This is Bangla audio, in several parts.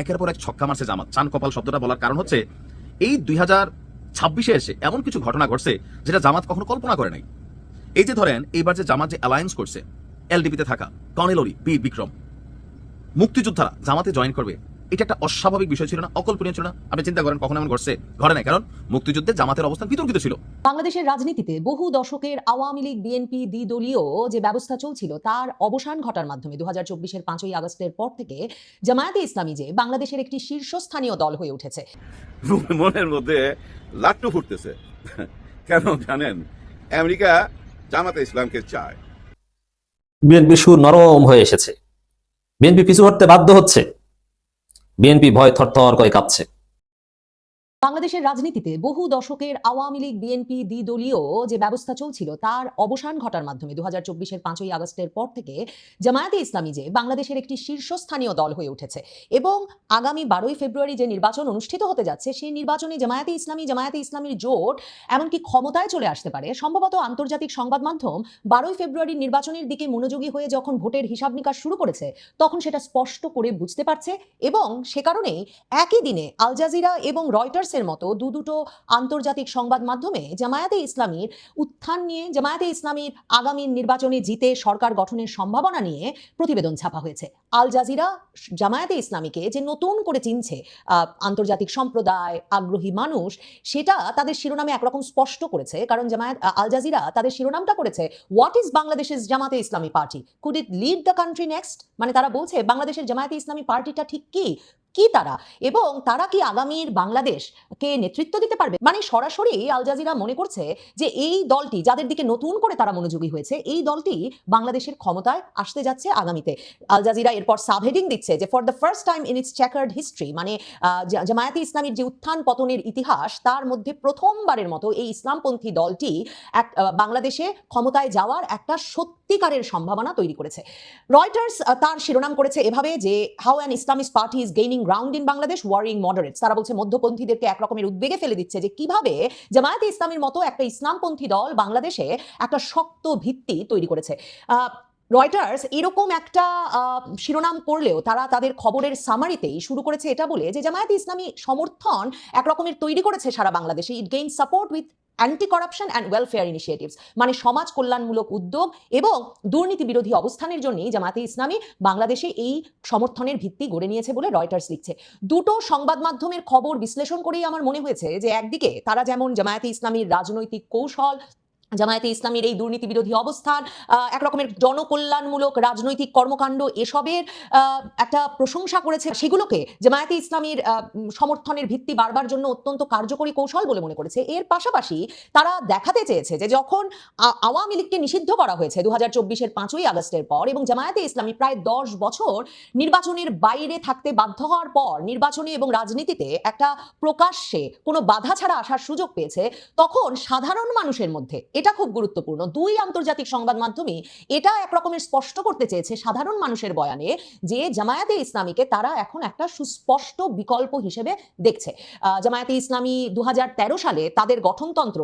একের পর এক ছক্কা মারছে জামাত। চান কপাল শব্দটা বলার কারণ হচ্ছে এই 2026-এ এসে এমন কিছু ঘটনা ঘটছে যেটা জামাত কখনো কল্পনা করে নাই। এই যে ধরেন এইবার যে জামাত যে অ্যালায়েন্স করছে, এলডিপিতে থাকা কর্নেলরি বীর বিক্রম মুক্তিযোদ্ধারা জামাতে জয়েন করবে, এটা একটা অস্বাভাবিক বিষয় ছিল না, অকল্পনীয় ছিল না? আপনি চিন্তা করেন কখন এমন ঘটছে? ঘটে নাই, কারণ মুক্তিযুদ্ধে জামাতের অবস্থান বিতর্কিত ছিল। বাংলাদেশের রাজনীতিতে বহু দশকের আওয়ামী লীগ বিএনপি দ্বিদলীয় যে ব্যবস্থা চলছিল তার অবসান ঘটার মাধ্যমে 2024-এর 5ই আগস্টের পর থেকে জামায়াতে ইসলামী যে বাংলাদেশের একটি শীর্ষস্থানীয় দল হয়ে উঠেছে। মনের মধ্যে লাট্টু ফুটতেছে। কেন জানেন? আমেরিকা জামাতে ইসলামকে চায়। বিএনপি সুর নরম হয়ে এসেছে, বিএনপি পিছু হটতে বাধ্য হচ্ছে, বিএনপি ভয় থরথর করে কাঁপছে। বাংলাদেশের রাজনীতিতে বহু দশকের আওয়ামী লীগ বিএনপি দ্বিদলীয় যে ব্যবস্থা চলছিল তার অবসান ঘটার মাধ্যমে 2024-এর 5ই আগস্টের পর থেকে জামায়াতে ইসলামী যে বাংলাদেশের একটি শীর্ষস্থানীয় দল হয়ে উঠেছে এবং আগামী 12ই ফেব্রুয়ারি যে নির্বাচন অনুষ্ঠিত হতে যাচ্ছে সেই নির্বাচনে জামায়াতে ইসলামীর জোট এমনকি ক্ষমতায় চলে আসতে পারে। সম্ভবত আন্তর্জাতিক সংবাদ মাধ্যম 12ই ফেব্রুয়ারির নির্বাচনের দিকে মনোযোগী হয়ে যখন ভোটের হিসাব নিকাশ শুরু করেছে তখন সেটা স্পষ্ট করে বুঝতে পারছে এবং সে কারণেই একই দিনে আল জাজিরা এবং রয়টার্স এর মতো দুটো আন্তর্জাতিক সংবাদ মাধ্যমে জামায়াতে ইসলামীর উত্থান নিয়ে, জামায়াতে ইসলামীর আগামী নির্বাচনে জিতে সরকার গঠনের সম্ভাবনা নিয়ে প্রতিবেদন ছাপা হয়েছে। আল জাজিরা জামায়াতে ইসলামীকে যে নতুন করে চিনছে আন্তর্জাতিক সম্প্রদায়, আগ্রহী মানুষ, সেটা তাদের শিরোনামে একরকম স্পষ্ট করেছে। কারণ আল জাজিরা তাদের শিরোনামটা করেছে হোয়াট ইজ বাংলাদেশের জামাতে ইসলামী party, could it lead the country next. মানে তারা বলছে বাংলাদেশের জামায়াতে ইসলামী পার্টিটা ঠিক কি তারা, এবং তারা কি আগামীর বাংলাদেশকে নেতৃত্ব দিতে পারবে। মানে সরাসরি আল জাজিরা মনে করছে যে এই দলটি, যাদের দিকে নতুন করে তারা মনোযোগী হয়েছে, এই দলটি বাংলাদেশের ক্ষমতায় আসতে যাচ্ছে আগামীতে। আল জাজিরা এরপর সাবহেডিং দিচ্ছে যে for the first time in it's chequered history, মানে জামায়াতে ইসলামীর যে উত্থান পতনের ইতিহাস তার মধ্যে প্রথমবারের মতো এই ইসলামপন্থী দলটি বাংলাদেশে ক্ষমতায় যাওয়ার একটা সত্যিকারের সম্ভাবনা তৈরি করেছে। রয়টার্স তার শিরোনাম করেছে এভাবে যে how an Islamist party is gaining ground in Bangladesh worrying moderates. তারা বলছে মধ্যপন্থীদেরকে একরকমের উদ্বেগে ফেলে দিচ্ছে যে কিভাবে জামায়াতে ইসলামীর মতো একটা ইসলামপন্থী দল বাংলাদেশে একটা শক্ত ভিত্তি তৈরি করেছে। রয়টার্স এরকম একটা শিরোনাম করলেও তারা তাদের খবরের সামারিতেই শুরু করেছে এটা বলে যে জামায়াতে ইসলামী সমর্থন একরকমের তৈরি করেছে সারা বাংলাদেশে। It gain support with anti corruption and welfare initiatives, মানে সমাজ কল্যাণমূলক উদ্যোগ এবং দুর্নীতি বিরোধী অবস্থানের জন্যই জামায়াতে ইসলামী বাংলাদেশে এই সমর্থনের ভিত্তি গড়ে নিয়েছে বলে রয়টার্স লিখছে। দুটো সংবাদ মাধ্যমের খবর বিশ্লেষণ করেই আমার মনে হয়েছে যে একদিকে তারা যেমন জামায়াতে ইসলামীর রাজনৈতিক কৌশল, জামায়াতে ইসলামীর এই দুর্নীতি বিরোধী অবস্থান, একরকমের জনকল্যাণমূলক রাজনৈতিক কর্মকাণ্ড, এসবের একটা প্রশংসা করেছে, সেগুলোকে জামায়াতে ইসলামীর সমর্থনের ভিত্তি বাড়বার জন্য অত্যন্ত কার্যকরী কৌশল বলে মনে করেছে। এর পাশাপাশি তারা দেখাতে চেয়েছে যে যখন আওয়ামী লীগকে নিষিদ্ধ করা হয়েছে 2024-এর 5ই আগস্টের পর এবং জামায়াতে ইসলামী প্রায় 10 বছর নির্বাচনের বাইরে থাকতে বাধ্য হওয়ার পর নির্বাচনী এবং রাজনীতিতে একটা প্রকাশ্যে কোনো বাধা ছাড়া আসার সুযোগ পেয়েছে, তখন সাধারণ মানুষের মধ্যে, এটা খুব গুরুত্বপূর্ণ, দুই আন্তর্জাতিক সংবাদ মাধ্যমে এটা একরকমের স্পষ্ট করতে চেয়েছে সাধারণ মানুষের বয়ানে যে জামায়াতে ইসলামীকে তারা এখন একটা সুস্পষ্ট বিকল্প হিসেবে দেখছে। জামায়াতে ইসলামী 2013 সালে তাদের গঠনতন্ত্র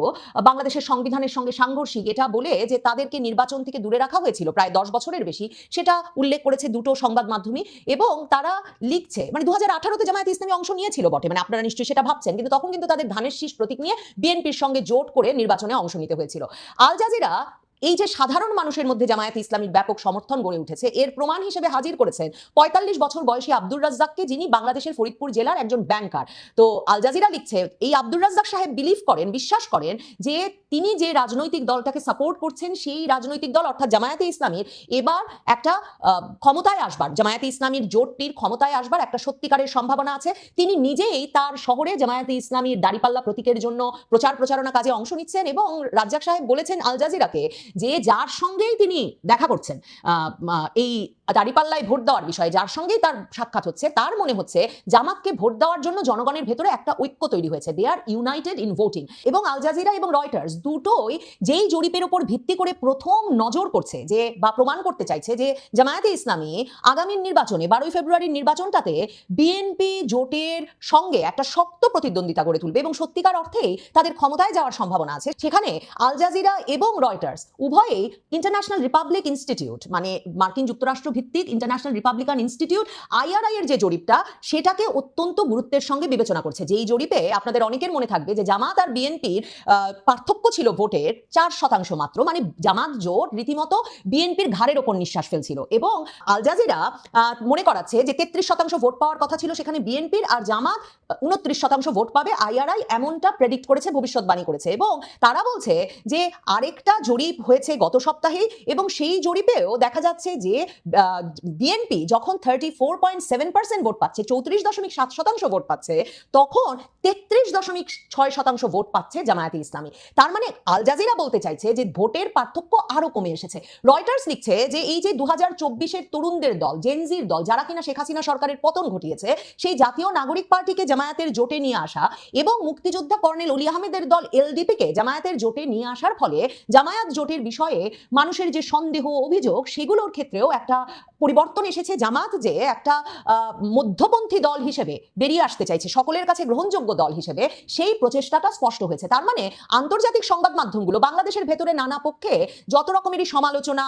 বাংলাদেশের সংবিধানের সঙ্গে সাংঘর্ষিক এটা বলে যে তাদেরকে নির্বাচন থেকে দূরে রাখা হয়েছিল প্রায় 10 বছরের বেশি, সেটা উল্লেখ করেছে দুটো সংবাদ মাধ্যমে। এবং তারা লিখছে মানে 2018-তে জামায়াতে ইসলামী অংশ নিয়েছিল বটে, মানে আপনারা নিশ্চয়ই সেটা ভাবছেন, কিন্তু তখন কিন্তু তাদের ধানের শীষ প্রতীক নিয়ে বিএনপির সঙ্গে জোট করে নির্বাচনে অংশ নিতে হয়েছিল। আল জাজিরা এই যে সাধারণ মানুষের মধ্যে জামায়াতে ইসলামীর ব্যাপক সমর্থন গড়ে উঠেছে এর প্রমাণ হিসেবে হাজির করেছেন 45 বছর বয়সী আব্দুর রাজ্জাককে, যিনি বাংলাদেশের ফরিদপুর জেলার একজন ব্যাংকার। তো আল জাজিরা লিখছে এই আব্দুর রাজ্জাক সাহেব বিশ্বাস করেন যে তিনি যে রাজনৈতিক দলটাকে সাপোর্ট করছেন সেই রাজনৈতিক দল অর্থাৎ জামায়াতে ইসলামীর এবার একটা ক্ষমতায় আসবার, জামায়াতে ইসলামীর জোটটির ক্ষমতায় আসবার একটা সত্যিকারের সম্ভাবনা আছে। তিনি নিজেই তার শহরে জামায়াতে ইসলামীর দাড়িপাল্লা প্রতীকের জন্য প্রচারণা কাজে অংশ নিচ্ছেন এবং রাজ্জাক সাহেব বলেছেন আল জাজিরাকে যে যার সঙ্গেই তিনি দেখা করছেন এই দাড়িপাল্লায় ভোট দেওয়ার বিষয়ে, যার সঙ্গেই তার সাক্ষাৎ হচ্ছে, তার মনে হচ্ছে জামাতকে ভোট দেওয়ার জন্য জনগণের ভেতরে একটা ঐক্য তৈরি হয়েছে, দে আর ইউনাইটেড ইন ভোটিং। এবং আল জাজিরা এবং রয়টার্স দুটোই যেই জরিপের উপর ভিত্তি করে প্রথম নজর করছে যে বা প্রমাণ করতে চাইছে যে জামায়াতে ইসলামী আগামীর নির্বাচনে 12ই ফেব্রুয়ারির নির্বাচনটাতে বিএনপি জোটের সঙ্গে একটা শক্ত প্রতিদ্বন্দ্বিতা গড়ে তুলবে এবং সত্যিকার অর্থেই তাদের ক্ষমতায় যাওয়ার সম্ভাবনা আছে, সেখানে আল জাজিরা এবং রয়টার্স উভয়েই ইন্টারন্যাশনাল রিপাবলিক ইনস্টিটিউট, মানে মার্কিন যুক্তরাষ্ট্র ভিত্তিক ইন্টারন্যাশনাল রিপাবলিকান ইনস্টিটিউট IRI এর যে জরিপটা সেটাকে অত্যন্ত গুরুত্বের সঙ্গে বিবেচনা করছে। যেই জরিপে আপনাদের অনেকের মনে থাকবে যে জামাত আর বিএনপির পার্থক্য ছিল ভোটের 4% মাত্র, মানে জামাত জোট রীতিমতো বিএনপির ঘাড়ের ওপর নিঃশ্বাস ফেলছিল, এবং আল জাজিরা মনে করাচ্ছে যে 33% ভোট পাওয়ার কথা ছিল সেখানে বিএনপির, আর জামাত 29% ভোট পাবে। IRI এমনটা প্রেডিক্ট করেছে, ভবিষ্যৎবাণী করেছে, এবং তারা বলছে যে আরেকটা জরিপ হয়েছে গত সপ্তাহেই, এবং সেই জরিপেও দেখা যাচ্ছে যে বিএনপি যখন 34.7% ভোট পাচ্ছে, 34.7% ভোট পাচ্ছে, তখন 33.6% ভোট পাচ্ছে জামায়াতে ইসলামী। তার মানে আল জাজিরা বলতে চাইছে যে ভোটের পার্থক্য আরো কমে এসেছে। রয়টার্স লিখছে যে এই যে 2024-এর তরুণদের দল, জেনজির দল, যারা কিনা শেখ হাসিনা সরকারের পতন ঘটিয়েছে, সেই জাতীয় নাগরিক পার্টিকে জামায়াতের জোটে নিয়ে আসা এবং মুক্তিযোদ্ধা কর্নেল অলি আহমেদের দল LDP-কে জামায়াতের জোটে নিয়ে আসার ফলে জামায়াত জোটের বিষয়ে মানুষের যে সন্দেহ, অভিযোগ, সেগুলোর ক্ষেত্রেও একটা পরিবর্তন এসেছে। জামাত যে একটা মধ্যপন্থী দল হিসেবে বেরিয়ে আসতে চাইছে, সকলের কাছে গ্রহণযোগ্য দল হিসেবে, সেই প্রচেষ্টাটা স্পষ্ট হয়েছে। তার মানে আন্তর্জাতিক সংবাদ মাধ্যমগুলো বাংলাদেশের ভেতরে নানা পক্ষে যত রকমেরই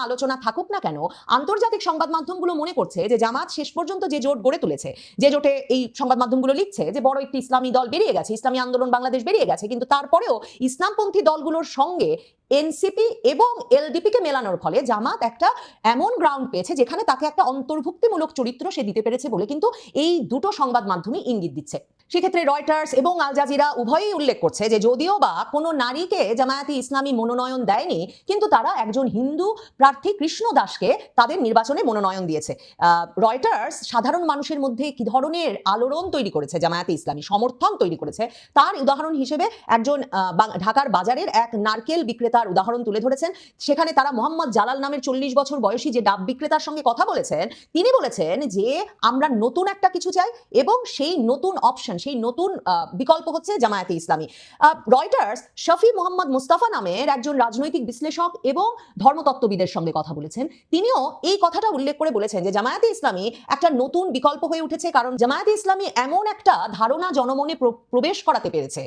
আলোচনা থাকুক না কেন, আন্তর্জাতিক সংবাদ মাধ্যমগুলো মনে করছে যে জামাত শেষ পর্যন্ত যে জোট গড়ে তুলেছে, যে জোটে এই সংবাদ মাধ্যমগুলো লিখছে যে বড় একটি ইসলামী দল বেরিয়ে গেছে, ইসলামী আন্দোলন বাংলাদেশ বেরিয়ে গেছে, কিন্তু তারপরেও ইসলামপন্থী দলগুলোর সঙ্গে এনসিপি এবং LDP-কে মেলানোর ফলে জামাত একটা এমন গ্রাউন্ড পেয়েছে যেখানে তাকে একটা অন্তর্ভুক্তিমূলক চরিত্র সে দিতে পেরেছে বলে কিন্তু এই দুটো সংবাদ মাধ্যমই ইঙ্গিত দিচ্ছে। সেক্ষেত্রে রয়টার্স এবং আল জাজিরা উভয়ই উল্লেখ করছে যে যদিও বা কোনো নারীকে জামায়াতে ইসলামী মনোনয়ন দেয়নি, কিন্তু তারা একজন হিন্দু প্রার্থী কৃষ্ণ দাসকে তাদের নির্বাচনে মনোনয়ন দিয়েছে। রয়টার্স সাধারণ মানুষের মধ্যে কি ধরনের আলোড়ন তৈরি করেছে জামায়াতে ইসলামী, সমর্থন তৈরি করেছে, তার উদাহরণ হিসেবে একজন ঢাকার বাজারের এক নারকেল বিক্রেতার উদাহরণ তুলে ধরেছেন। সেখানে তারা মোহাম্মদ জালাল নামের 40 বছর বয়সী যে ডাব বিক্রেতার সঙ্গে কথা বলেছেন, তিনি বলেছেন যে আমরা নতুন একটা কিছু চাই, এবং সেই নতুন অপশন, সেই নতুন বিকল্প হচ্ছে জামায়াতে ইসলামী। রয়টার্স শফি মোহাম্মদ মুস্তাফা নামের একজন রাজনৈতিক বিশ্লেষক এবং ধর্মতত্ত্ববিদের সঙ্গে কথা বলেছেন। তিনিও এই কথাটা উল্লেখ করে বলেছেন যে জামায়াতে ইসলামী একটা নতুন বিকল্প হয়ে উঠেছে, কারণ জামায়াতে ইসলামী এমন একটা ধারণা জনমনে প্রবেশ করাতে পেরেছে,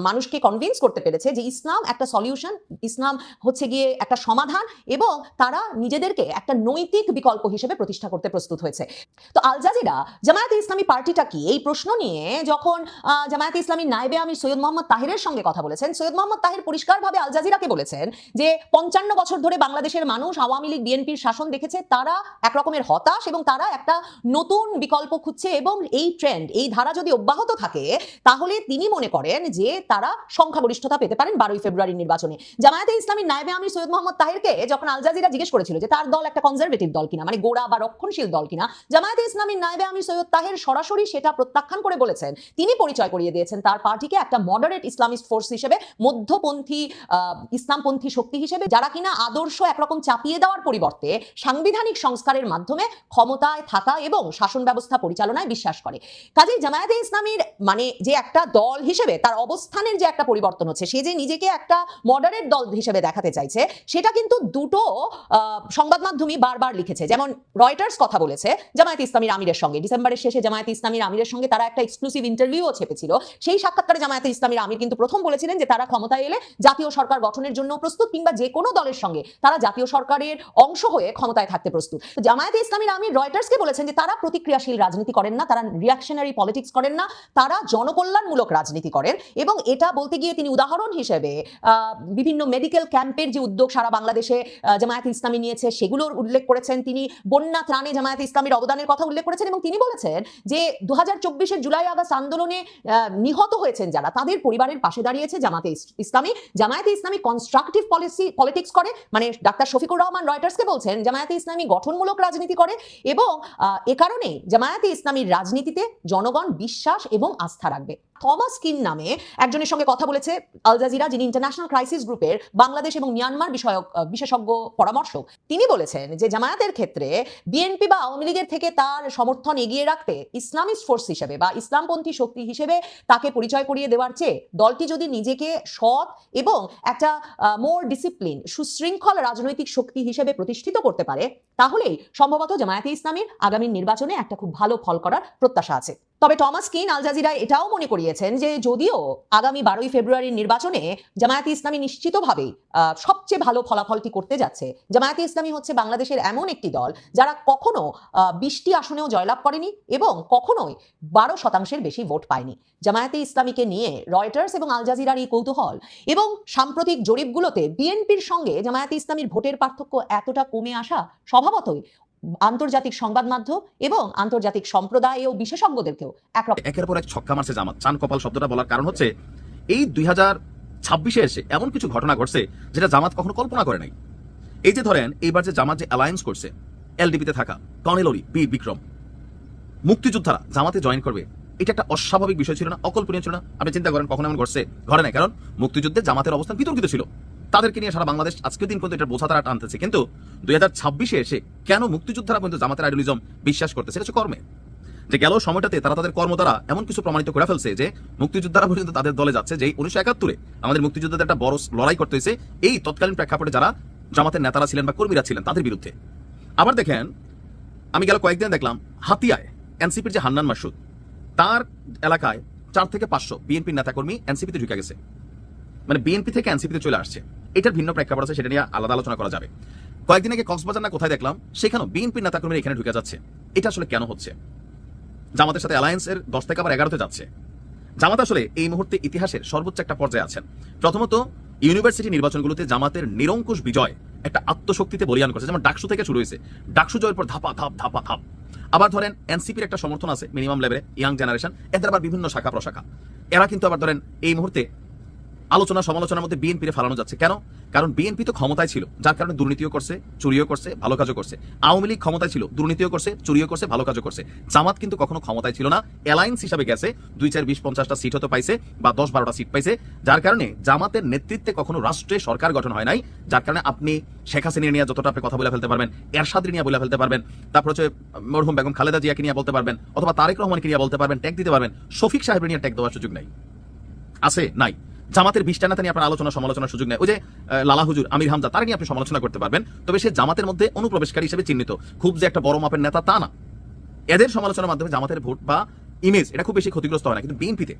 মানুষকে কনভিন্স করতে পেরেছে যে ইসলাম একটা সলিউশন, ইসলাম হচ্ছে গিয়ে একটা সমাধান, এবং তারা নিজেদেরকে একটা নৈতিক বিকল্প হিসেবে প্রতিষ্ঠা করতে প্রস্তুত হয়েছে। তো আল জাজিরা জামায়াতে ইসলামী পার্টিটা কি, এই প্রশ্ন নিয়ে যখন জামায়াতে ইসলামীর নায়েবে আমির সৈয়দ মোহাম্মদ তাহিরের সঙ্গে কথা বলেছেন, সৈয়দ মোহাম্মদ তাহির পরিষ্কারভাবে আল জাজিরাকে বলেছেন যে 55 বছর ধরে বাংলাদেশের মানুষ আওয়ামী লীগ বিএনপির শাসন দেখেছে, তারা একরকমের হতাশ এবং তারা একটা নতুন বিকল্প খুঁজছে, এবং এই ট্রেন্ড, এই ধারা যদি অব্যাহত থাকে তাহলে তিনি মনে করেন যে তারা সংখ্যাগরিষ্ঠতা পেতে পারেন 12 ফেব্রুয়ারির নির্বাচনে। জামায়াতে ইসলামীর নায়েবে আমির সৈয়দ মোহাম্মদ তাহিরকে যখন আল জাজিরা জিজ্ঞেস করেছিল যে তার দল একটা কনজারভেটিভ দল কিনা, মানে গোড়া বা রক্ষণশীল দল কিনা, জামায়াতে ইসলামীর নায়েবে আমির সৈয়দ তাহির সরাসরি সেটা প্রত্যাখ্যান করে বলেছেন, তিনি পরিচয় করিয়ে দিয়েছেন তার পার্টিকে একটা মডারেট ইসলামিস্ট ফোর্স হিসেবে, মধ্যপন্থী ইসলামপন্থী শক্তি হিসেবে, যারা কিনা আদর্শ একরকম চাপিয়ে দেওয়ার পরিবর্তে সাংবিধানিক সংস্কারের মাধ্যমে ক্ষমতায় থাকা এবং শাসন ব্যবস্থা পরিচালনায় বিশ্বাস করে। কাজেই জামায়াতে ইসলামীর মানে যে একটা দল হিসেবে তার অবস্থানের যে একটা পরিবর্তন হচ্ছে, সে যে নিজেকে একটা মডারেট দল হিসেবে দেখাতে চাইছে, সেটা কিন্তু দুটো সংবাদ মাধ্যমই বারবার লিখেছে। যেমন রয়টার্স কথা বলেছে জামায়াতে ইসলামীর আমিরের সঙ্গে, ডিসেম্বরের শেষে জামায়াতে ইসলামীর আমিরের সঙ্গে তারা একটা এক্সক্লুসিভ ইন্টারভিউও ছেপেছিল। সেই সাক্ষাৎকারে জামায়াতে ইসলামীর আমির কিন্তু প্রথম বলেছিলেন যে তারা ক্ষমতায় এলে জাতীয় সরকার গঠনের জন্য প্রস্তুত, কিংবা যে কোনো দলের সঙ্গে তারা জাতীয় সরকারের অংশ হয়ে ক্ষমতায় থাকতে প্রস্তুত। জামায়াতে ইসলামীর আমির রয়টার্সকে বলেছেন যে তারা প্রতিক্রিয়াশীল রাজনীতি করেন না, তারা রিঅ্যাকশনারি পলিটিক্স করেন না, তারা জনকল্যাণমূলক রাজনীতি করেন। এবং এটা বলতে গিয়ে তিনি উদাহরণ হিসেবে বিভিন্ন মেডিকেল ক্যাম্পের যে উদ্যোগ সারা বাংলাদেশে জামায়াতে ইসলামী নিয়েছে সেগুলোর উল্লেখ করেছেন। তিনি বন্যা ত্রাণে জামায়াতে ইসলামীর অবদানের কথা উল্লেখ করেছেন, এবং তিনি বলেছেন যে 2024-এর জুলাই আগস্ট আন্দোলনে নিহত হয়েছেন যারা, তাদের পরিবারের পাশে দাঁড়িয়েছে জামায়াতে ইসলামী। জামায়াতে ইসলামী কনস্ট্রাকটিভ পলিটিক্স করে, মানে ডাক্তার শফিকুর রহমান রয়টার্সকে বলছেন জামায়াতে ইসলামী গঠনমূলক রাজনীতি করে, এবং এ কারণে জামায়াতে ইসলামীর রাজনীতিতে জনগণ বিশ্বাস এবং আস্থা রাখবে। থমাস কিন নামে একজনের সঙ্গে কথা বলেছে আল জাজিরা, যিনি ইন্টারন্যাশনাল ক্রাইসিস গ্রুপের বাংলাদেশ এবং মিয়ানমার বিষয়ক বিশেষজ্ঞ পরামর্শক। তিনি বলেছেন যে জামায়াতের ক্ষেত্রে বিএনপি বা আওয়ামী লীগের থেকে তার সমর্থন এগিয়ে রাখতে ইসলামিস্ট ফোর্স হিসেবে বা ইসলামপন্থী শক্তি হিসেবে তাকে পরিচয় করিয়ে দেওয়ার চেয়ে দলটি যদি নিজেকে সৎ এবং একটা মোর ডিসিপ্লিন, সুশৃঙ্খল রাজনৈতিক শক্তি হিসেবে প্রতিষ্ঠিত করতে পারে, তাহলেই সম্ভবত জামায়াতে ইসলামীর আগামী নির্বাচনে একটা খুব ভালো ফল করার প্রত্যাশা আছে। তবে টমাস কিন আল জাজিরা এটাও মনে করিয়েছেন যে যদিও আগামী 12ই ফেব্রুয়ারির নির্বাচনে জামায়াতে ইসলামী নিশ্চিতভাবেই সবচেয়ে ভালো ফলাফলটি করতে যাচ্ছে, জামায়াতে ইসলামী হচ্ছে বাংলাদেশের এমন একটি দল যারা কখনো 20টি আসনেও জয়লাভ করেনি এবং কখনোই 12% বেশি ভোট পায়নি। জামায়াতে ইসলামীকে নিয়ে রয়টার্স এবং আল জাজিরার এই কৌতূহল এবং সাম্প্রতিক জরিপগুলোতে বিএনপির সঙ্গে জামায়াতে ইসলামীর ভোটের পার্থক্য এতটা কমে আসা স্বভাবতই আন্তর্জাতিক সংবাদ মাধ্যম এবং আন্তর্জাতিক সম্প্রদায় ও বিশেষজ্ঞদেরকেও একরকম একের পর এক ছক্কা মারছে জামাত। চান কপাল শব্দটা বলার কারণ হচ্ছে এই 2026-এ এসে এমন কিছু ঘটনা ঘটছে যেটা জামাত কখনো কল্পনা করে নাই। এই যে ধরেন এইবার যে জামাত যে অ্যালায়েন্স করছে, এলডিপিতে থাকা কর্নেল অলি, বীর বিক্রম, মুক্তিযোদ্ধারা জামাতে জয়েন করবে, এটা একটা অস্বাভাবিক বিষয় ছিল না, অকল্পনীয় ছিল না। আপনি চিন্তা করেন কখনো এমন ঘটছে? ঘটে নাই, কারণ মুক্তিযুদ্ধে জামাতের অবস্থান বিতর্কিত ছিল, তাদেরকে নিয়ে সারা বাংলাদেশ আজকের দিন পর্যন্ত এটা বোঝা তারা টানতেছে। কিন্তু 2026-এ এসে কেন মুক্তিযোদ্ধারা পর্যন্ত জামাতের আইডিয়ালিজম বিশ্বাস করতেছে? এটা হচ্ছে কর্মে। যে গেল সময়টাতে তারা তাদের কর্ম দ্বারা এমন কিছু প্রমাণিত করে ফেলছে যে মুক্তিযোদ্ধারা পর্যন্ত তাদের দলে যাচ্ছে, যে 1971-এ আমাদের মুক্তিযুদ্ধদের একটা বড় লড়াই করতে হয়েছে এই তৎকালীন প্রেক্ষাপটে যারা জামাতের নেতারা ছিলেন বা কর্মীরা ছিলেন তাদের বিরুদ্ধে। আবার দেখেন, আমি গেল কয়েকদিন দেখলাম হাতিয়ায় এনসিপির যে হান্নান মাসুদ, তার এলাকায় 4 থেকে 500 বিএনপির নেতাকর্মী এনসিপিতে ঢুকে গেছে, মানে বিএনপি থেকে এনসিপিতে চলে আসছে। এটার ভিন্ন প্রেক্ষাপট আছে, সেটা নিয়ে আলাদা আলোচনা করা যাবে। কয়েকদিন আগে কক্সবাজার না কোথায় দেখলাম, সেখানেও বিএনপির নেতাকর্মীরা এখানে ঢুকে যাচ্ছে। এটা আসলে কেন হচ্ছে? জামাতের সাথে অ্যালায়েন্সের 10 থেকে আবার 11-তে যাচ্ছে। জামাত আসলে এই মুহূর্তে ইতিহাসের সর্বোচ্চ একটা পর্যায়ে আছেন। প্রথমত ইউনিভার্সিটি নির্বাচনগুলোতে জামাতের নিরঙ্কুশ বিজয় একটা আত্মশক্তিতে বলিয়ান করছে, যেমন ডাকসু থেকে শুরু হয়েছে, ডাকসু জয়ের পর ধাপা ধাপ ধাপা ধাপ। আবার ধরেন এনসিপির একটা সমর্থন আছে মিনিমাম লেভেলে, ইয়াং জেনারেশন, এদের আবার বিভিন্ন শাখা প্রশাখা। এরা কিন্তু আবার ধরেন এই মুহূর্তে আলোচনা সমালোচনার মধ্যে বিএনপিরে ফালানো যাচ্ছে। কেন? কারণ বিএনপি তো ক্ষমতায় ছিল, যার কারণে দুর্নীতিও করছে, চুরিও করছে, ভালো কাজও করছে। আওয়ামী লীগ ক্ষমতায় ছিল, দুর্নীতিও করছে, চুরিও করছে, ভালো কাজও করছে। জামাত কিন্তু কখনো ক্ষমতায় ছিল না, অ্যালায়েন্স হিসাবে গেছে, 2, 4, 20, 50টা সিট হতে পাইছে বা 10, 12টা সিট পাইছে, যার কারণে জামাতের নেতৃত্বে কখনো রাষ্ট্রে সরকার গঠন হয় নাই। যার কারণে আপনি শেখ হাসিনা নিয়ে যতটা আপনি কথা বলে ফেলতে পারবেন, এরশাদ নিয়ে বলে ফেলতে পারবেন, তারপর হচ্ছে মরহুম বেগম খালেদা জিয়াকে নিয়ে বলতে পারবেন, অথবা তারেক রহমানকে নিয়ে বলতে পারবেন, ট্যাগ দিতে পারবেন। শফিক সাহেবের নিয়ে ট্যাগ দেওয়ার সুযোগ নাই, আছে নাই। জামাতের 20টা নেতা নিয়ে আপনার আলোচনা সমালোচনার সুযোগ নেই। ওই যে লালা হুজুর, আমির হামজা, তারা নিয়ে আপনি সমালোচনা করতে পারবেন, তবে সে জামাতের মধ্যে অনুপ্রবেশকারী হিসেবে চিহ্নিত, খুব যে একটা বড় মাপের নেতা তা না। এদের সমালোচনার মাধ্যমে জামাতের ভোট বা ইমেজ এটা খুব বেশি ক্ষতিগ্রস্ত হয় না। কিন্তু বিএনপিতে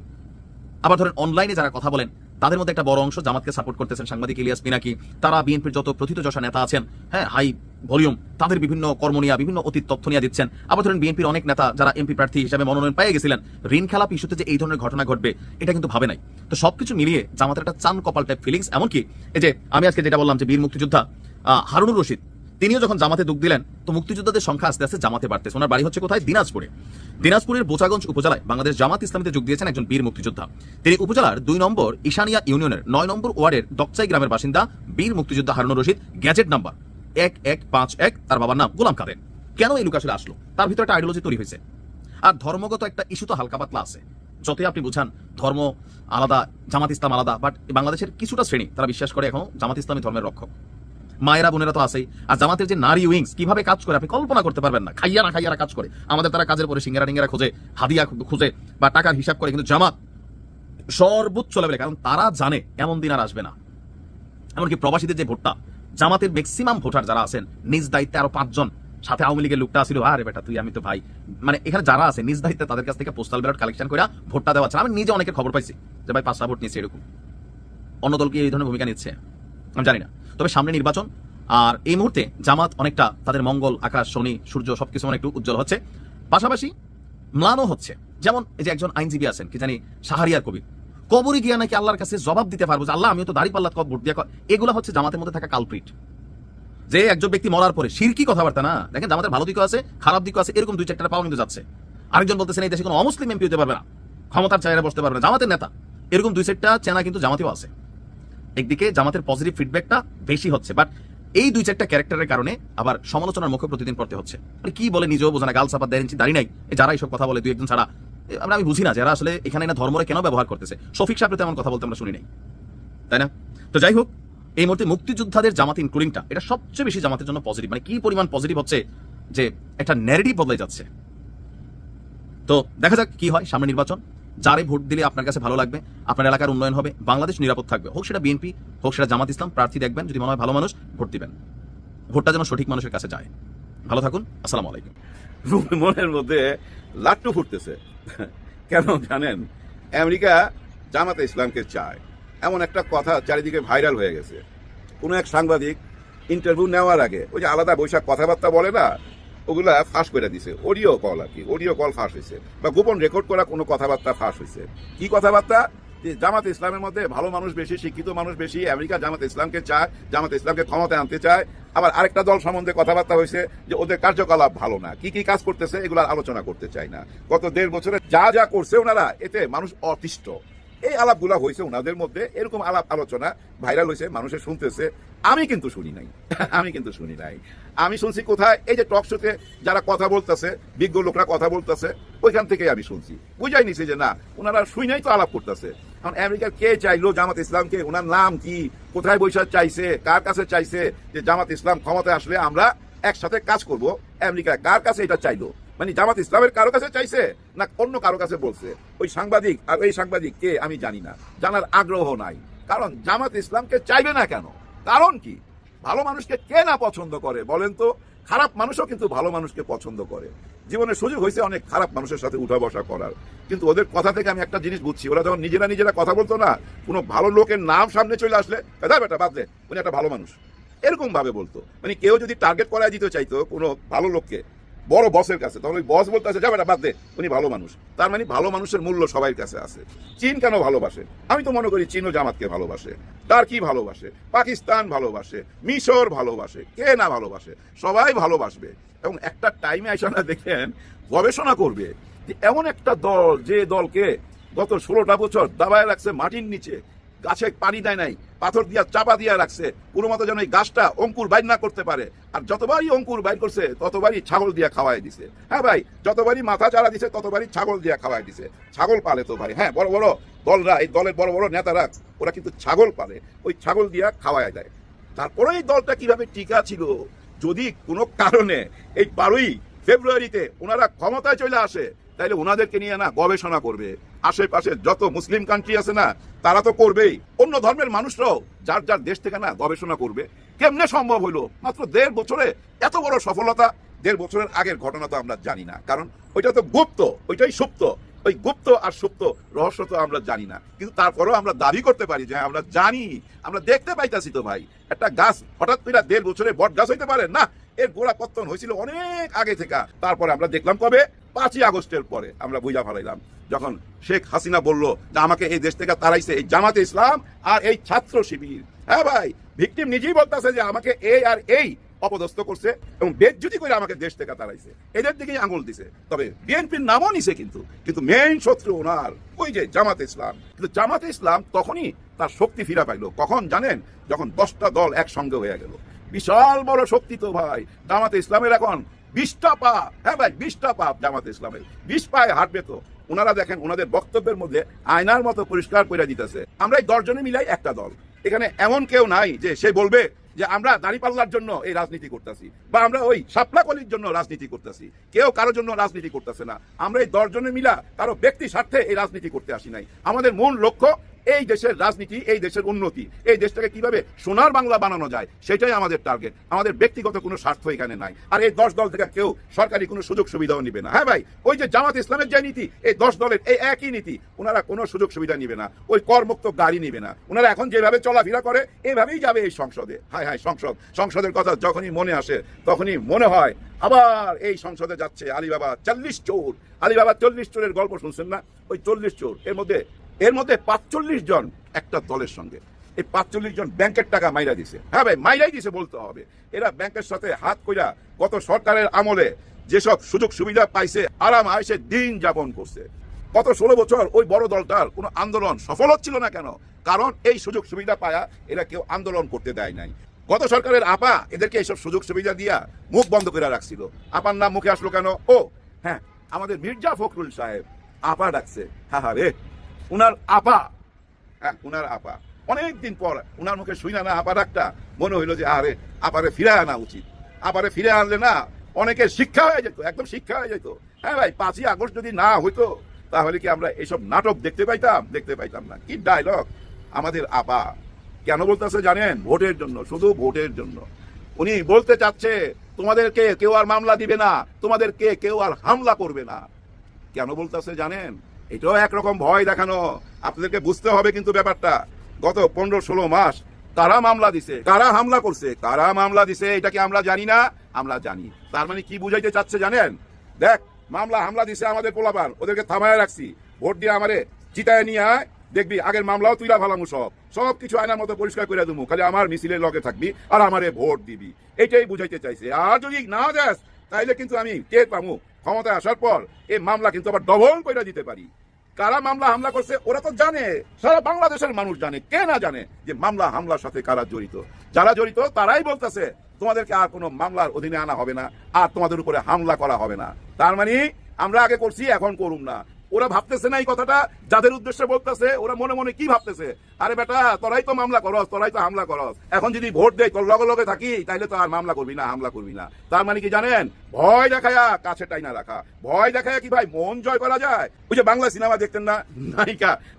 আবার ধরেন অনলাইনে যারা কথা বলেন, তাদের মধ্যে একটা বড় অংশ জামাতকে সাপোর্ট করতেছেন, সাংবাদিক ইলিয়াস পিনাকি, তারা বিএনপির যত প্রথিতযশা নেতা আছেন, হ্যাঁ, হাই ভলিউম, তাদের বিভিন্ন কর্ম নিয়ে, বিভিন্ন অতীত তথ্য নিয়ে দিচ্ছেন। আবার ধরেন বিএনপির অনেক নেতা যারা এমপি প্রার্থী হিসেবে মনোনয়ন পেয়ে গেছিলেন, ঋণ খেলাপ ইস্যুতে যে এই ধরনের ঘটনা ঘটবে এটা কিন্তু ভাবে নাই। তো সবকিছু মিলিয়ে জামাতের একটা চান কপাল টাইপ ফিলিংস। এমনকি এই যে আমি আজকে যেটা বললাম যে বীর মুক্তিযোদ্ধা হারুনুর রশিদ, তিনিও যখন জামাতে যোগ দিলেন, তো মুক্তিযোদ্ধাদের সংখ্যা আস্তে আস্তে জামাতে বাড়তেছে। ওনার বাড়ি হচ্ছে কোথায়? দিনাজপুরে। দিনাজপুরের বোচাগঞ্জ উপজেলায় বাংলাদেশ জামাত ইসলামীতে যোগ দিয়েছেন একজন বীর মুক্তিযোদ্ধা। তিনি উপজেলার 2 নম্বর ঈশানিয়া ইউনিয়নের 9 নম্বর ওয়ার্ডের দকচাই গ্রামের বাসিন্দা বীর মুক্তিযোদ্ধা হারুনুর রশিদ, গ্যাজেট নাম্বার 1151। তার বাবার নাম গোলাম কাদের। কেন এই লোক আসলে আসলো? তার ভিতরে একটা আইডিওলজি তৈরি হয়েছে, আর ধর্মগত একটা ইস্যু তো হালকা পাতলা আছে। যতই আপনি বুঝান ধর্ম আলাদা, জামাত ইসলাম আলাদা, বাট বাংলাদেশের কিছুটা শ্রেণী তারা বিশ্বাস করে এখন জামাত ইসলামী ধর্মের রক্ষক। মায়েরা বোনেরা তো আছেই। আর জামাতের যে নারী উইংস কিভাবে কাজ করে আপনি কল্পনা করতে পারবেন না। খাইয়ারা কাজ করে, আমাদের তারা কাজের পরে সিঙ্গারা টিঙ্গারা খোঁজে, হাদিয়া খুঁজে বা টাকার হিসাব করে, কিন্তু জামাত সর্বোচ্চ লেভেলে, কারণ তারা জানে এমন দিন আর আসবে না। এমনকি প্রবাসীদের যে ভোটটা, জামাতের ম্যাক্সিমাম ভোটার যারা আছেন নিজ দায়িত্বে আরো 5 জন, সাথে আওয়ামী লীগের লোকটা ছিল, আরে বেটা তুই আমি তো ভাই, মানে এখানে যারা আছে নিজ দায়িত্বে তাদের কাছ থেকে পোস্টাল ব্যালট কালেকশন করে ভোটটা দেওয়া। আমি নিজে অনেকের খবর পাইছি যে ভাই 5টা ভোট নিচ্ছে, এরকম। অন্য দল কি এই ধরনের ভূমিকা নিচ্ছে আমি জানি না, তবে সামনে নির্বাচন, আর এই মুহূর্তে জামাত অনেকটা তাদের মঙ্গল, আকাশ, শনি, সূর্য সবকিছু একটু উজ্জ্বল হচ্ছে, পাশাপাশি ম্লানও হচ্ছে। যেমন এই যে একজন আইনজীবী আছেন, কি জানি শাহরিয়ার কবির, কবরে গিয়া নাকি আল্লাহর কাছে জবাব দিতে পারবো যে আল্লাহ আমিও তো দাড়ি পাল্লা ভোট দিয়া। এগুলো হচ্ছে জামাতের মধ্যে থাকা কালপ্রিট, যে একজন ব্যক্তি মরার পরে শিরকি কথাবার্তা না। দেখেন জামাতের ভালো দিকও আছে, খারাপ দিকও আছে, এরকম 2-4টা পাওয়া কিন্তু যাচ্ছে। আরেকজন বলতেছেন এই দেশে কোনো অমুসলিম এমপি হতে পারবে না, ক্ষমতার চাইরা বসতে পারবে না জামাতের নেতা, এরকম 2-4টা চেনা কিন্তু জামাতেও আছে। একদিকে জামাতের পজিটিভ ফিডব্যাকটা বেশি হচ্ছে, বাট এই 2-4টা ক্যারেক্টারের কারণে আবার সমালোচনার মুখে প্রতিদিন পড়তে হচ্ছে। কি বলে নিজেও বোঝা না, গাল চাপা 1.5 ইঞ্চি দাড়ি নাই, যারা এইসব কথা বলে 2-1 জন ছাড়া আমি বুঝি না যারা আসলে এখানে না ধর্মরে কেন ব্যবহার করতেছে। শফিক সাহেব তেমন কথা বলতে আমরা শুনি নাই, তাই না? তো যাই হোক, এই মুহূর্তে মুক্তিযোদ্ধাদের জামাত ইনক্লুডিংটা এটা সবচেয়ে বেশি জামাতের জন্য পজিটিভ। মানে কি পরিমাণ পজিটিভ হচ্ছে যে একটা ন্যারেটিভ বদলে যাচ্ছে। তো দেখা যাক কি হয় সামনে নির্বাচন। যারে ভোট দিলে আপনার কাছে ভালো লাগবে, আপনার এলাকার উন্নয়ন হবে, বাংলাদেশ নিরাপদ থাকবে, হোক সেটা বিএনপি, হোক সেটা জামাত ইসলাম, প্রার্থী দেখবেন যদি মনে হয় ভালো মানুষ ভোট দিবেন। ভোটটা যেন সঠিক মানুষের কাছে যায়। ভালো থাকুন, আসসালামু আলাইকুম। মনের মধ্যে লাট্টু ফুটতেছে। কেন জানেন? আমেরিকা জামাতে ইসলামকে চায়, এমন একটা কথা চারিদিকে ভাইরাল হয়ে গেছে। কোনো এক সাংবাদিক ইন্টারভিউ নেওয়ার আগে ওই যে আলাদা বৈশাখ কথাবার্তা বলে না, ওগুলা ফাঁস করে দিছে। অডিও কল আর কি, অডিও কল ফাঁস হয়েছে, বা গোপন রেকর্ড করা কোনো কথাবার্তা ফাঁস হয়েছে। কি কথাবার্তা? যে জামাতে ইসলামের মধ্যে ভালো মানুষ বেশি, শিক্ষিত মানুষ বেশি, আমেরিকা জামাতে ইসলামকে চায়, জামাতে ইসলামকে ক্ষমতায় আনতে চায়। আবার আরেকটা দল সম্বন্ধে কথাবার্তা হয়েছে যে ওদের কার্যকলাপ ভালো না, কি কি কাজ করতেছে এগুলো আলোচনা করতে চায় না। গত 1.5 বছরে যা যা করছে ওনারা, এতে মানুষ অতিষ্ঠ। এই আলাপগুলা হয়েছে ওনাদের মধ্যে, এরকম আলাপ আলোচনা ভাইরাল হয়েছে, মানুষে শুনতেছে। আমি কিন্তু শুনি নাই, আমি কিন্তু শুনি নাই। আমি শুনছি কোথায়? এই যে টক শোতে যারা কথা বলতেছে, বিজ্ঞ লোকরা কথা বলতেছে, ওইখান থেকে আমি শুনছি। বুঝাই নিছি যে না, ওনারা শুই নাই তো আলাপ করতেছে। এখন আমেরিকার কে চাইলো জামাত ইসলামকে? ওনার নাম কি? কোথায় বৈশাখ চাইছে? কার কাছে চাইছে যে জামাত ইসলাম ক্ষমতায় আসলে আমরা একসাথে কাজ করব? আমেরিকা কার কাছে এটা চাইলো? মানে জামাত ইসলামের কারো কাছে চাইছে না অন্য কারো কাছে বলছে? ওই সাংবাদিক আর এই সাংবাদিক কে আমি জানি না, জানার আগ্রহ নাই। কারণ জামাত ইসলামকে চাইবে না কেন? কারণ কি? ভালো মানুষকে কে না পছন্দ করে বলেন তো? খারাপ মানুষও কিন্তু ভালো মানুষকে পছন্দ করে। জীবনে সুযোগ হয়েছে অনেক খারাপ মানুষের সাথে উঠা বসা করার, কিন্তু ওদের কথা থেকে আমি একটা জিনিস বুঝছি, ওরা যখন নিজেরা কথা বলতো না, কোনো ভালো লোকের নাম সামনে চলে আসলে বেটা বাদ দে, উনি একটা ভালো মানুষ, এরকম ভাবে বলতো। মানে কেউ যদি টার্গেট করায় দিতে চাইতো কোনো ভালো লোককে, বড় বসের কাছে, তখন ওই বস বলতে আছে যাবে না বাদ দে, উনি ভালো মানুষ। তার মানে ভালো মানুষের মূল্য সবার কাছে আছে। চীন কেন ভালোবাসে? আমি তো মনে করি চীনও জামাতকে ভালোবাসে, টার্কি ভালোবাসে, পাকিস্তান ভালোবাসে, মিশর ভালোবাসে, কে না ভালোবাসে? সবাই ভালোবাসবে। এবং একটা টাইমে এসে না দেখেন গবেষণা করবে যে এমন একটা দল, যে দলকে গত 16টা বছর দাবায় রাখছে মাটির নিচে, গাছে পানি দেয় নাই, পাথর দিয়া চাপা দিয়া রাখছে, কোনো মতো যেন এই গাছটা অঙ্কুর বাইর না করতে পারে। আর যতবারই অঙ্কুর বাইর করছে ততবারই ছাগল দিয়া খাওয়াই দিছে। হ্যাঁ ভাই, যতবারই মাথা চারা দিছে ততবারই ছাগল দিয়া খাওয়াই দিছে। ছাগল পালে তো ভাই, হ্যাঁ, বড় বড় দলরা, এই দলের বড় বড় নেতারা, ওরা কিন্তু ছাগল পালে, ওই ছাগল দিয়া খাওয়াই দেয়। তারপরে এই দলটা কিভাবে টিকা ছিল? যদি কোনো কারণে এই 12ই ফেব্রুয়ারিতে ওনারা ক্ষমতায় চলে আসে, তাইলে ওনাদেরকে নিয়ে না গবেষণা করবে। আশেপাশে যত মুসলিম কান্ট্রি আছে না, তারা তো করবেই। অন্য ধর্মের মানুষরাও যার যার দেশ থেকে না গবেষণা করবে। কেমনে সম্ভব হইলো মাত্র 1.5 বছরে এত বড় সফলতা? 1.5 বছরের আগের ঘটনা তো আমরা জানি না, কারণ ওইটা তো গুপ্ত, ওইটাই সুপ্ত। ওই গুপ্ত আর সুপ্ত রহস্য তো আমরা জানি না, কিন্তু তারপরেও আমরা দাবি করতে পারি যে আমরা জানি, আমরা দেখতে পাইতাছি তো ভাই। একটা গাছ হঠাৎ করে 1.5 বছরে বট গাছ হইতে পারে না? এর গোড়া পত্তন হয়েছিল অনেক আগে থেকে। তারপরে আমরা দেখলাম কবে? 5ই আগস্টের পরে আমরা বুঝা ফেলাইলাম, যখন শেখ হাসিনা বলল যে আমাকে এই দেশ থেকে তাড়াইছে এই জামাতে ইসলাম আর এই ছাত্র শিবির। হ্যাঁ ভাই, ভিকটিম নিজেই বলতেছে যে আমাকে এই আর এই অপদস্থ করছে এবং বেজ্জতি করে আমাকে দেশ থেকে তাড়াইছে। এদের দিকেই আঙুল দিছে। তবে বিএনপির নামও নিছে, কিন্তু মেইন শত্রু ওনার ওই যে জামাতে ইসলাম। কিন্তু জামাতে ইসলাম তখনই তার শক্তি ফিরা পাইলো, কখন জানেন? যখন 10টা দল একসঙ্গে হয়ে গেল। বিশাল বড় শক্তি তো ভাই জামাতে ইসলামের এখন। 20টা পা, হ্যাঁ ভাই 20টা পা জামাতে ইসলামের, 20 পায়ে হাঁটবে তো। ওনারা দেখেন ওনাদের বক্তব্যের মধ্যে আয়নার মতো পরিষ্কার করে দিতেছে, আমরা এই 10 জনে মিলাই একটা দল। এখানে এমন কেউ নাই যে সে বলবে যে আমরা দাঁড়িপাল্লার জন্য এই রাজনীতি করতেছি, বা আমরা ওই শাপলাকলির জন্য রাজনীতি করতেছি। কেউ কারোর জন্য রাজনীতি করতেছে না। আমরা এই 10 জনে মিলা কারো ব্যক্তি স্বার্থে এই রাজনীতি করতে আসি নাই। আমাদের মূল লক্ষ্য এই দেশের রাজনীতি, এই দেশের উন্নতি, এই দেশটাকে কিভাবে সোনার বাংলা বানানো যায়, সেটাই আমাদের টার্গেট। আমাদের ব্যক্তিগত কোনো স্বার্থ এখানে নাই। আর এই 10 দল থেকে কেউ সরকারি কোনো সুযোগ সুবিধাও নিবে না। হ্যাঁ ভাই, ওই যে জামাত ইসলামের যে নীতি, এই 10 দলের এই একই নীতি। ওনারা কোনো সুযোগ সুবিধা নিবে না, ওই করমুক্ত গাড়ি নিবে না। ওনারা এখন যেভাবে চলাফেরা করে এইভাবেই যাবে এই সংসদে। হায় হায়, সংসদের কথা যখনই মনে আসে তখনই মনে হয় আবার এই সংসদে যাচ্ছে আলিবাবা 40 চোর। আলিবাবা 40 চোরের গল্প শুনছেন না? ওই 40 চোর, এর মধ্যে 45 জন একটা দলের সঙ্গে। এই 45 জন ব্যাংকের টাকা মাইরা দিছে। হ্যাঁ ভাই, মাইরাই দিছে বলতে হবে। এরা ব্যাংকের সাথে হাত কইরা গত সরকারের আমলে যেসব সুযোগ সুবিধা পাইছে, আরাম আয়েশে দিন যাপন করছে। গত 16 বছর ওই বড় দলটার কোনো আন্দোলন সফল হচ্ছিল না কেন? কারণ এই সুযোগ সুবিধা পায়া এরা কেউ আন্দোলন করতে দেয় নাই। গত সরকারের আপা এদেরকে এইসব সুযোগ সুবিধা দিয়া মুখ বন্ধ করে রাখছিল। আপার নাম মুখে আসলো কেন? ও হ্যাঁ, আমাদের মির্জা ফখরুল সাহেব আপা ডাকছে। হ্যাঁ রে, উনার আপা, হ্যাঁ উনার আপা। অনেকদিন পর উনার মুখে শুই না আপা ডাকটা, মনে হইলো যে আরে আপারে ফিরে আনা উচিত। আপারে ফিরে আনলে না অনেকের শিক্ষা হয়ে যেত, একদম শিক্ষা হয়ে যেত। হ্যাঁ ভাই, 5ই আগস্ট যদি না হইতো তাহলে কি আমরা এইসব নাটক দেখতে পাইতাম না। কি ডায়লগ! আমাদের আপা কেন বলতেছে জানেন? ভোটের জন্য, শুধু ভোটের জন্য। উনি বলতে চাচ্ছে তোমাদেরকে কেউ আর মামলা দিবে না, তোমাদেরকে কেউ আর হামলা করবে না। কেন বলতেছে জানেন? এটাও একরকম ভয় দেখানো। আপনাদেরকে বুঝতে হবে কিন্তু ব্যাপারটা, গত 15-16 মাস কারা মামলা দিছে, কারা হামলা করছে, কারা মামলা দিছে, এটা কি আমরা জানি না? আমরা জানি। তার মানে কি বুঝাইতে চাচ্ছে জানেন? দেখ, মামলা হামলা দিছে আমাদের পোলাপান, ওদেরকে থামায় রাখছি, ভোট দিয়ে আমারে জিতায় নিয়ে আয়, দেখবি আগের মামলাও তুইলা ভালামু, সব কিছু আয়নার মতো পরিষ্কার করে দেবো, খালি আমার মিছিলের লগে থাকবি আর আমারে ভোট দিবি। এটাই বুঝাইতে চাইছে। আর যদি না দেস তাইলে কিন্তু আমি টের পামু, ক্ষমতায় আসার পর এই মামলা কিন্তু আবার ডবল করে দিতে পারি। কারা মামলা হামলা করছে ওরা তো জানে, সারা বাংলাদেশের মানুষ জানে, কে না জানে যে মামলা হামলার সাথে কারা জড়িত। যারা জড়িত তারাই বলতেছে তোমাদেরকে আর কোনো মামলার অধীনে আনা হবে না, আর তোমাদের উপরে হামলা করা হবে না। তার মানে আমরা আগে করছি, এখন করুম না। ওরা ভাবতেছে না এই কথাটা, যাদের উদ্দেশ্যে বলতেছে ওরা মনে মনে কি ভাবতেছে, আরে বেটা তোরাই তো মামলা করস, তোরাই তো হামলা করস, এখন যদি ভোট দেয় তোর লগে লগে থাকি তাইলে তো আর মামলা করবি না, হামলা করবি না। তার মানে কি জানেন? ভয় দেখায়া কাছে টাইনা রাখা, ভয় দেখায়া কি ভাই মন জয় করা যায়? ওই যে বাংলা সিনেমা দেখতেন না,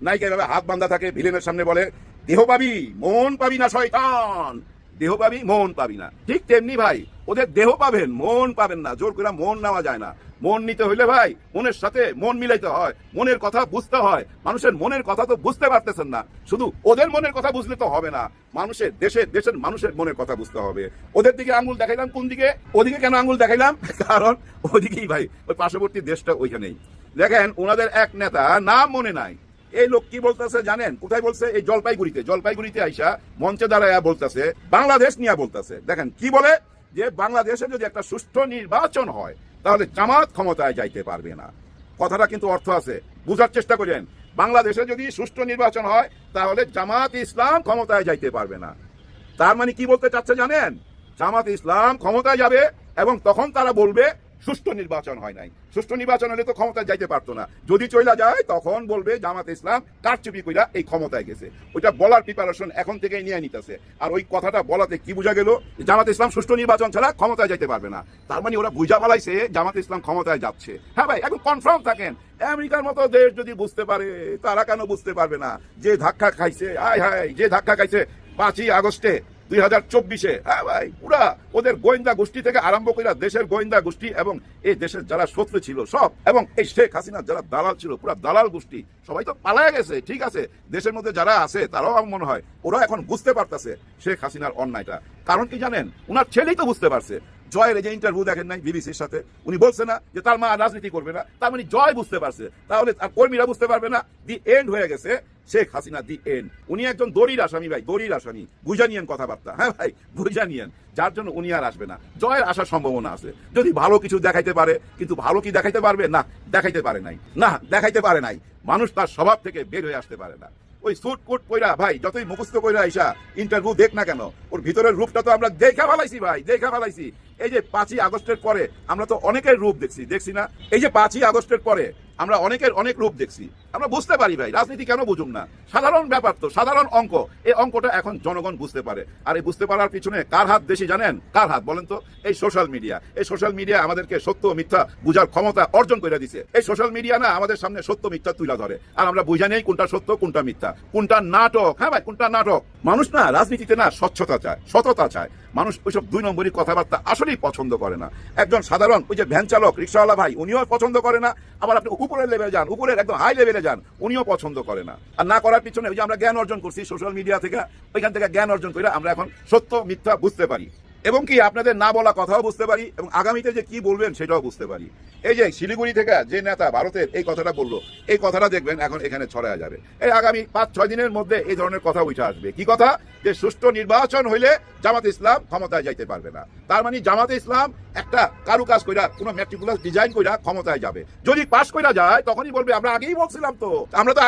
নায়িকা এভাবে হাত বান্ধা থাকে, ভিলেনের সামনে বলে দেহ পাবি মন পাবি না শয়তান, দেহ পাবি মন পাবি না। ঠিক তেমনি ভাই ওদের দেহ পাবেন, মন পাবেন না। জোর করে মন নেওয়া যায় না। মন নিতে হইলে ভাই মনের সাথে মন মিলাইতে হয়, মনের কথা বুঝতে হয়। মানুষের মনের কথা তো বুঝতে পারতেছেন না, শুধু ওদের মনের কথা বুঝলে তো হবে না, মানুষের দেশের মানুষের মনের কথা বুঝতে হবে। ওদের দিকে আঙ্গুল দেখাইলাম কোন দিকে? ওদিকে কেন আঙ্গুল দেখাইলাম? কারণ ওদিকেই ভাই ওই পার্শ্ববর্তী দেশটা ওইখানেই। দেখেন ওনাদের এক নেতা নাম মনে নাই, এই লোক কি বলতেছে জানেন? কোথায় বলছে? এই জলপাইগুড়িতে আইসা মঞ্চে দাঁড়ায়া বলতেছে, বাংলাদেশ নিয়ে বলতেছে। দেখেন কি বলে, যে বাংলাদেশে যদি একটা সুষ্ঠু নির্বাচন হয় তাহলে জামাত ক্ষমতায় যাইতে পারবে না। কথাটা কিন্তু অর্থ আছে, বুঝার চেষ্টা করেন। বাংলাদেশে যদি সুষ্ঠু নির্বাচন হয় তাহলে জামাত ইসলাম ক্ষমতায় যাইতে পারবে না। তার মানে কি বলতে চাচ্ছে জানেন? জামাত ইসলাম ক্ষমতায় যাবে এবং তখন তারা বলবে সুষ্ঠু নির্বাচন হয় নাই। সুষ্ঠু নির্বাচন হলে তো ক্ষমতায় যাইতে পারতো না। যদি চইলা যায় তখন বলবে জামাত ইসলাম কারচুপি কইরা এই ক্ষমতায় গেছে। ওইটা বলার প্রিপারেশন এখন থেকেই নিয়ে নিতেছে। আর ওই কথাটা বলাতে কি বোঝা গেল? জামাত ইসলাম সুষ্ঠু নির্বাচন ছাড়া ক্ষমতায় যাইতে পারবে না। তার মানে ওরা বুঝা ফেলাইছে জামাত ইসলাম ক্ষমতায় যাচ্ছে। হ্যাঁ ভাই, এখন কনফার্ম থাকেন। আমেরিকার মতো দেশ যদি বুঝতে পারে, তারা কেন বুঝতে পারবে না? যে ধাক্কা খাইছে, আয় হায়, যে ধাক্কা খাইছে 5ই আগস্টে 2024-এ, হ্যাঁ ভাই, পুরা ওদের গোয়েন্দা গোষ্ঠী থেকে আরম্ভ করে দেশের গোয়েন্দা গোষ্ঠী এবং এই দেশের যারা শত্রু ছিল সব, এবং এই শেখ হাসিনার যারা দালাল ছিল, পুরা দালাল গোষ্ঠী সবাই তো পালায় গেছে। ঠিক আছে, দেশের মধ্যে যারা আছে তারাও আমার মনে হয় ওরা এখন বুঝতে পারতেছে শেখ হাসিনার অন্যায়টা। কারণ কি জানেন? উনার ছেলেই তো বুঝতে পারছে। জয়ের যে ইন্টারভিউ দেখেন নাই বিবিসির সাথে, উনি বলছে না যে তার মা রাজনীতি করবে না। তার মানে জয় বুঝতে পারছে, তাহলে তার কর্মীরা বুঝতে পারবে না? দি এন্ড হয়ে গেছে শেখ হাসিনা, দি এন্ড। উনি একজন দড়ির আসামি ভাই, দড়ির আসামি। বুঝা নিয়েন কথাবার্তা, হ্যাঁ ভাই, বুঝা নিয়েন। যার জন্য উনি আর আসবে না। জয়ের আসার সম্ভাবনা আছে যদি ভালো কিছু দেখাইতে পারে, কিন্তু ভালো কি দেখাইতে পারবে? না, দেখাইতে পারে নাই, না দেখাইতে পারে নাই। মানুষ তার স্বভাব থেকে বের হয়ে আসতে পারে না। ওই সুট কোট কইরা ভাই যতই মুখস্থ কইরা আইসা ইন্টারভিউ দেখ না কেন, ওর ভিতরের রূপটা তো আমরা দেখা ফেলাইছি ভাই, দেখা ফেলাইছি। এই যে 5ই আগস্টের পরে আমরা তো অনেকের রূপ দেখছি না? এই যে 5ই আগস্টের পরে আমরা অনেকের অনেক রূপ দেখছি। আমরা বুঝতে পারি ভাই, রাজনীতি কেন বুঝুম না? সাধারণ ব্যাপার তো, সাধারণ অঙ্ক। এই অঙ্কটা এখন জনগণ বুঝতে পারে। আর এই বুঝতে পারার পিছনে কার হাত বেশি জানেন? কার হাত বলেন তো? এই সোশ্যাল মিডিয়া। এই সোশ্যাল মিডিয়া আমাদেরকে সত্য মিথ্যা বুঝার ক্ষমতা অর্জন করে দিছে। এই সোশ্যাল মিডিয়া না আমাদের সামনে সত্য মিথ্যা তুলে ধরে, আর আমরা বুঝা নেই কোনটা সত্য কোনটা মিথ্যা, কোনটা নাটক। হ্যাঁ ভাই, কোনটা নাটক। মানুষ না রাজনীতিতে না স্বচ্ছতা চায়, সততা চায়। মানুষ ওইসব 2 নম্বরই কথাবার্তা আসলেই পছন্দ করে না। একজন সাধারণ ওই যে ভ্যান চালক, রিক্সাওয়ালা ভাই, উনিও পছন্দ করে না। আবার আপনি উপরের লেভেলে যান, উপরের একদম হাই লেভেলে যান, উনিও পছন্দ করে না। আর না করার পিছনে ওই যে আমরা জ্ঞান অর্জন করছি সোশ্যাল মিডিয়া থেকে, ওইখান থেকে জ্ঞান অর্জন করে আমরা এখন সত্য মিথ্যা বুঝতে পারি, এবং কি আপনাদের না বলা কথাও বুঝতে পারি, এবং আগামীতে যে কি বলবেন সেটাও বুঝতে পারি। এই যে শিলিগুড়ি থেকে যে নেতা ভারতের এই কথাটা বললো, এই কথাটা দেখবেন এখন এখানে ছড়ায় যাবে। এই আগামী 5-6 দিনের মধ্যে এই ধরনের কথা উঠে আসবে। কি কথা? যে সুষ্ঠু নির্বাচন হইলে জামাত ইসলাম ক্ষমতায় যাইতে পারবে না। তার মানে জামাত ইসলাম একটা কারুকাজ কইরা, কোনো ম্যাট্রিকুলাস ডিজাইন কইরা ক্ষমতায় যাবে। যদি পাশ কইরা যায় তখনই বলবে আমরা আগেই বলছিলাম তো, আমরা তো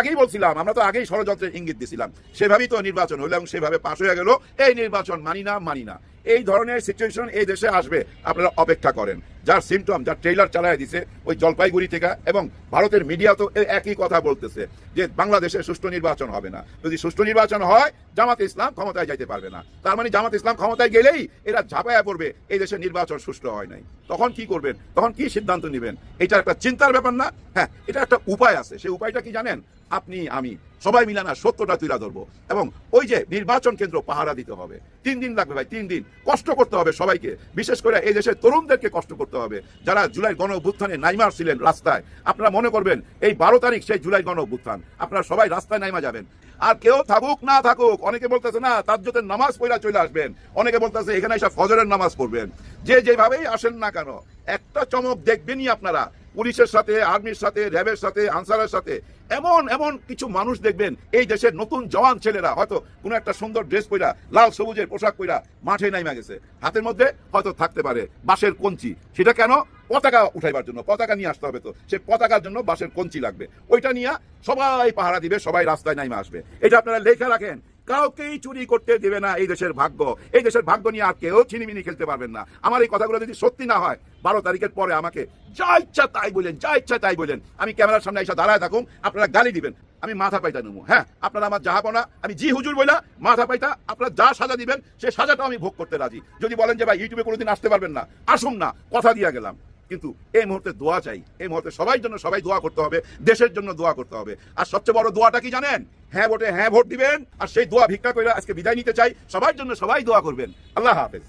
আগেই ষড়যন্ত্রের ইঙ্গিত দিছিলাম। সেভাবেই তো নির্বাচন হইলো এবং সেভাবে পাশ হয়ে গেল। এই নির্বাচন মানি না। এই ধরনের সিচুয়েশন এই দেশে আসবে, আপনারা অপেক্ষা করেন। যার সিমটম, যার ট্রেইলার চালায় দিছে ওই জলপাইগুড়ি থেকে, এবং ভারতের মিডিয়া তো একই কথা বলতেছে যে বাংলাদেশে সুষ্ঠু নির্বাচন হবে না। যদি সুষ্ঠু নির্বাচন হয় জামাত ইসলাম ক্ষমতায় যাইতে পারবে না। তার মানে জামাত ইসলাম ক্ষমতায় গেলেই এরা ঝাঁপায়া পড়বে এই দেশে নির্বাচন সুষ্ঠু হয় নাই। তখন কি করবেন? তখন কি সিদ্ধান্ত নেবেন? এটা একটা চিন্তার ব্যাপার না? হ্যাঁ, এটা একটা উপায় আছে। সেই উপায়টা কি জানেন? আপনি আমি সবাই মিলে না সত্যটা তুলে ধরবো। এবং ওই যে নির্বাচন কেন্দ্র পাহারা দিতে হবে, 3 দিন লাগবে ভাই, 3 দিন কষ্ট করতে হবে সবাইকে, বিশেষ করে এই দেশের তরুণদেরকে কষ্ট করতে হবে যারা জুলাই গণ অভ্যুত্থানে নাইমার ছিলেন রাস্তায়। আপনারা মনে করবেন এই 12 তারিখ সেই জুলাই গণ অভ্যুত্থান, আপনারা সবাই রাস্তায় নাইমা যাবেন। আর কেউ থাকুক না থাকুক, অনেকে বলতেছে না তাজ্জুদের নামাজ পড়া চলে আসবেন, অনেকে বলতেছে এখানে এসে ফজরের নামাজ পড়বেন। যে যেভাবেই আসেন না কেন, একটা চমক দেখবেনই আপনারা, পুলিশের সাথে, আর্মির সাথে, র্যাবের সাথে, আনসারের সাথে এমন এমন কিছু মানুষ দেখবেন, এই দেশের নতুন জওয়ান ছেলেরা হয়তো কোনো একটা সুন্দর ড্রেস পরা, লাল সবুজের পোশাক পরা মাঠে নাইমা গেছে, হাতের মধ্যে হয়তো থাকতে পারে বাঁশের কঞ্চি। সেটা কেন? পতাকা উঠাইবার জন্য, পতাকা নিয়ে আসতে হবে, তো সে পতাকার জন্য বাঁশের কঞ্চি লাগবে, ওইটা নিয়ে সবাই পাহারা দিবে, সবাই রাস্তায় নাইমা আসবে। এটা আপনারা লেখা রাখেন, কাউকেই চুরি করতে দেবে না এই দেশের ভাগ্য। এই দেশের ভাগ্য নিয়ে আর কেউ ছিনিমিনি খেলতে পারবেন না। আমার এই কথাগুলো যদি সত্যি না হয়, 12 তারিখের পরে আমাকে যা ইচ্ছা তাই বলেন, যা ইচ্ছা তাই বলেন, আমি ক্যামেরার সামনে এসে দাঁড়ায় থাকুন, আপনারা গালি দিবেন, আমি মাথা পাইতা নেবো। হ্যাঁ, আপনারা আমার জাহাপনা, আমি জি হুজুর বইলা মাথা পাইতা, আপনারা যা সাজা দিবেন সে সাজাটা আমি ভোগ করতে রাজি। যদি বলেন যে ভাই ইউটিউবে কোনোদিন আসতে পারবেন না, আসুন না, কথা দিয়ে গেলাম। কিন্তু এই মুহূর্তে দোয়া চাই, এই মুহূর্তে সবাই জন্য সবাই দোয়া করতে হবে, দেশের জন্য দোয়া করতে হবে। আর সবচেয়ে বড় দোয়াটা কি জানেন? হ্যাঁ ভোটে হ্যাঁ ভোট দিবেন। আর সেই দোয়া ভিক্ষা করে আজকে বিদায় নিতে চাই। সবার জন্য সবাই দোয়া করবেন। আল্লাহ হাফেজ।